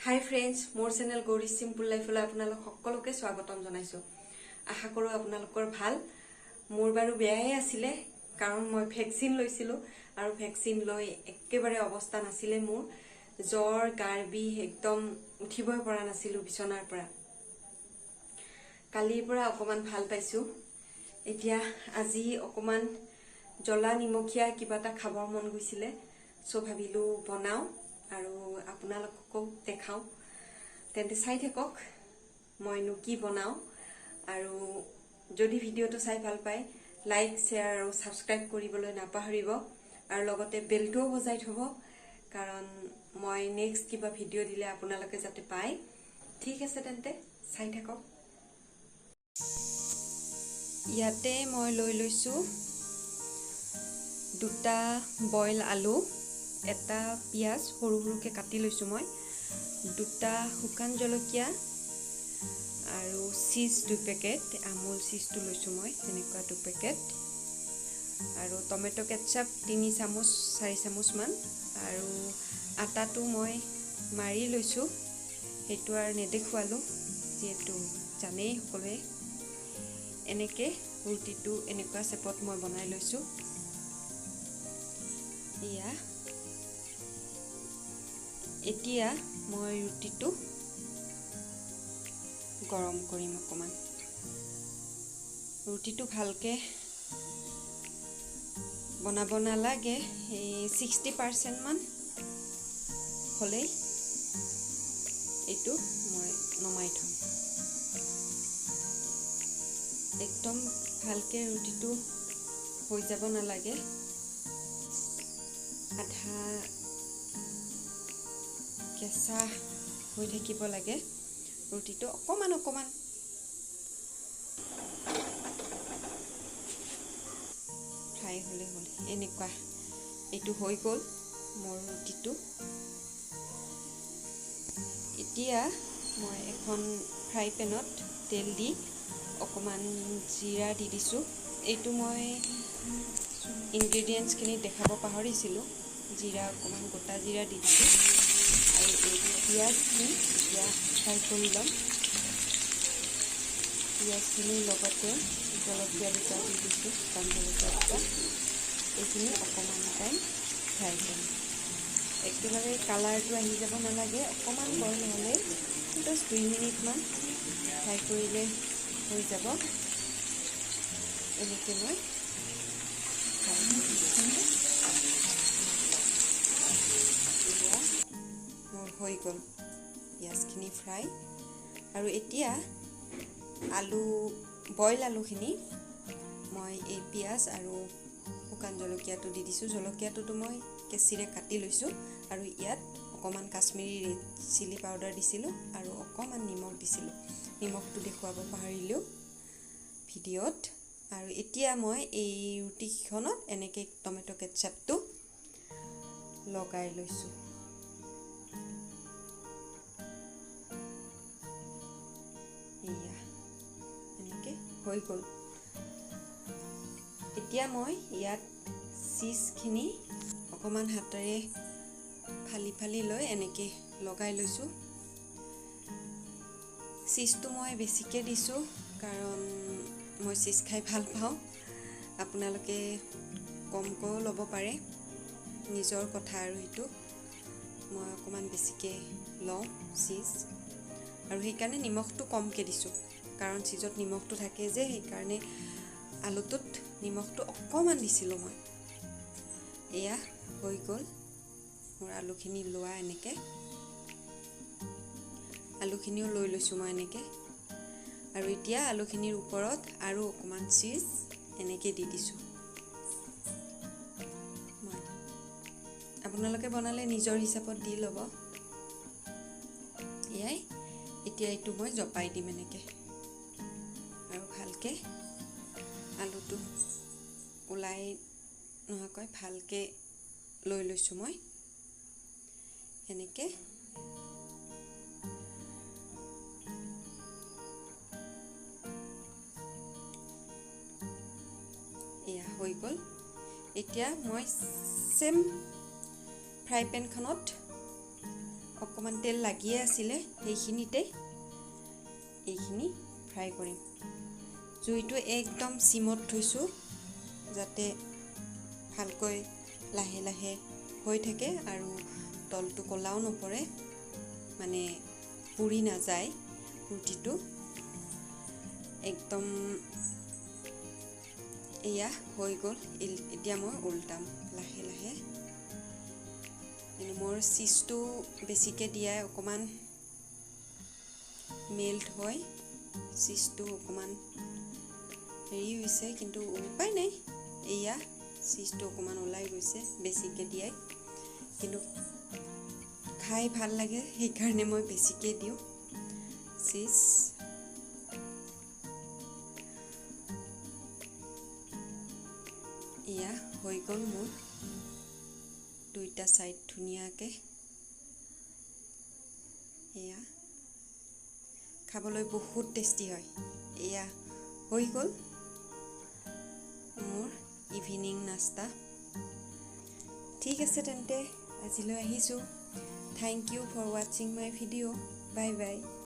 হাই friends, মোৰ channel Gauri চিম্পুল লাইফলৈ আপোনালোক সকলোকে স্বাগতম জনাইছোঁ। আশা কৰোঁ আপোনালোকৰ ভাল। মোৰ বাৰু বেয়াই আছিলে, কাৰণ মই ভেকচিন লৈছিলোঁ আৰু ভেকচিন লৈ একেবাৰে অৱস্থা নাছিলে মোৰ। জ্বৰ, গাৰ বিষ, একদম উঠিবই পৰা নাছিলোঁ বিচনাৰ পৰা। কালিৰ পৰা অকণমান ভাল পাইছোঁ। এতিয়া আজি অকণমান জ্বলা নিমখীয়া কিবা এটা খাবৰ মন গৈছিলে, চ' ভাবিলোঁ বনাওঁ আৰু আপোনালোককো দেখাওঁ। তেন্তে চাই থাকক মইনো কি বনাওঁ। আৰু যদি ভিডিঅ'টো চাই ভাল পায়, লাইক, শ্বেয়াৰ আৰু ছাবস্ক্ৰাইব কৰিবলৈ নাপাহৰিব। আৰু লগতে বেলটোও বজাই থ'ব, কাৰণ মই নেক্সট কিবা ভিডিঅ' দিলে আপোনালোকে যাতে পায়। ঠিক আছে, তেন্তে চাই থাকক। ইয়াতে মই লৈ লৈছোঁ 2টা বইল আলু, এটা পিঁয়াজ সৰু সৰুকৈ কাটি লৈছোঁ মই, 2টা শুকান জলকীয়া আৰু চীজ 2 পেকেট, আমুল চীজটো লৈছোঁ মই এনেকুৱা 2 পেকেট, আৰু টমেটো কেটচাপ 3 চামুচ 4 চামুচমান, আৰু আটাটো মই মাৰি লৈছোঁ, সেইটো আৰু নেদেখুৱালোঁ যিহেতু জানেই সকলোৱে। এনেকৈ ৰুটিটো এনেকুৱা চেপত মই বনাই লৈছোঁ। এতিয়া মই ৰুটিটো গৰম কৰিম অকণমান। ৰুটিটো ভালকৈ বনাব নালাগে, এই 60% মান হ'লেই এইটো মই নমাই থ'ম। একদম ভালকৈ ৰুটিটো হৈ যাব নালাগে, আধা কেঁচা হৈ থাকিব লাগে ৰুটিটো। অকণমান ফ্ৰাই হ'লে এনেকুৱা। এইটো হৈ গ'ল মোৰ ৰুটিটো। এতিয়া মই এখন ফ্ৰাই পেনত তেল দি অকণমান জিৰা দি দিছোঁ। এইটো মই ইনগ্ৰিডিয়েণ্টছখিনি দেখাব পাহৰিছিলোঁ। জিৰা অকণমান গোটা জিৰা দি দিছোঁ, আৰু এই পিঁয়াজখিনি এতিয়া ফ্ৰাই কৰি ল'ম। পিঁয়াজখিনিৰ লগতে জলকীয়া 2টা দি দিছোঁ, শুকান জলকীয়া 2টা। এইখিনি অকণমান টাইম ফ্ৰাই কৰিম। একেবাৰে কালাৰটো আহি যাব নালাগে, অকণমান বইল হ'লে জাষ্ট 2 মিনিটমান ফ্ৰাই কৰিলে হৈ যাব। এনেকৈ মই মোৰ হৈ গ'ল পিঁয়াজখিনি ফ্ৰাই। আৰু এতিয়া বইল আলুখিনি মই এই পিঁয়াজ আৰু শুকান জলকীয়াটো দি দিছোঁ। জলকীয়াটোতো মই কেঁচিৰে কাটি লৈছোঁ, আৰু ইয়াত অকণমান কাশ্মীৰী ৰেড চিলি পাউডাৰ দিছিলোঁ, আৰু অকণমান নিমখ দিছিলোঁ। নিমখটো দেখুৱাব পাহৰিলোঁ ভিডিঅ'ত। আৰু এতিয়া মই এই ৰুটিকেইখনত এনেকৈ টমেটো কেটচাপটো লগাই লৈছোঁ। এনেকৈ হৈ গ'ল। এতিয়া মই ইয়াত চীজখিনি অকণমান হাতেৰে ফালি লৈ এনেকৈ লগাই লৈছোঁ। চীজটো মই বেছিকৈ দিছোঁ, কাৰণ মই চীজ খাই ভাল পাওঁ। আপোনালোকে কমকৈও ল'ব পাৰে, নিজৰ কথা আৰু সেইটো। মই অকণমান বেছিকৈ লওঁ চীজ, আৰু সেইকাৰণে নিমখটো কমকৈ দিছোঁ, কাৰণ চীজত নিমখটো থাকে যে, সেইকাৰণে আলুটোত নিমখটো অকণমান দিছিলোঁ মই। এয়া হৈ গ'ল মোৰ আলুখিনি লোৱা। এনেকৈ আলুখিনিও লৈ লৈছোঁ মই এনেকৈ। আৰু এতিয়া আলুখিনিৰ ওপৰত আৰু অকণমান চীজ এনেকৈ দি দিছোঁ। আপোনালোকে বনালে নিজৰ হিচাপত দি ল'ব। এতিয়া এইটো মই জপাই দিম এনেকৈ, আৰু ভালকৈ আলুটো ওলাই নোহোৱাকৈ ভালকৈ লৈ লৈছোঁ মই এনেকৈ। এয়া হৈ গ'ল। এতিয়া মই চেম ফ্ৰাই পেনখনত অকণমান তেল লাগিয়ে আছিলে, সেইখিনিতে এইখিনি ফ্ৰাই কৰিম। জুইটো একদম চিমত থৈছোঁ যাতে ভালকৈ লাহে লাহে হৈ থাকে আৰু তলটো ক'লাও নপৰে, মানে পুৰি নাযায় ৰুটিটো। একদম এয়া হৈ গ'ল। এতিয়া মই উল্টাম লাহে লাহে। মোৰ চীজটো বেছিকৈ দিয়াই অকণমান মেল্ট হয়, চীজটো অকণমান হেৰি হৈছে, কিন্তু উপায় নাই। এয়া চীজটো অকণমান ওলাই গৈছে বেছিকৈ দিয়াই, কিন্তু খাই ভাল লাগে সেইকাৰণে মই বেছিকৈ দিওঁ চীজ। এয়া হৈ গ'ল মোৰ দুইটা ছাইড ধুনীয়াকৈ। এয়া খাবলৈ বহুত টেষ্টি হয়। এয়া হৈ গ'ল মোৰ ইভিনিং নাস্তা। ঠিক আছে তেন্তে আজিলৈ আহিছোঁ। থেংক ইউ ফৰ ৱাচিং মাই ভিডিঅ'। Bye bye.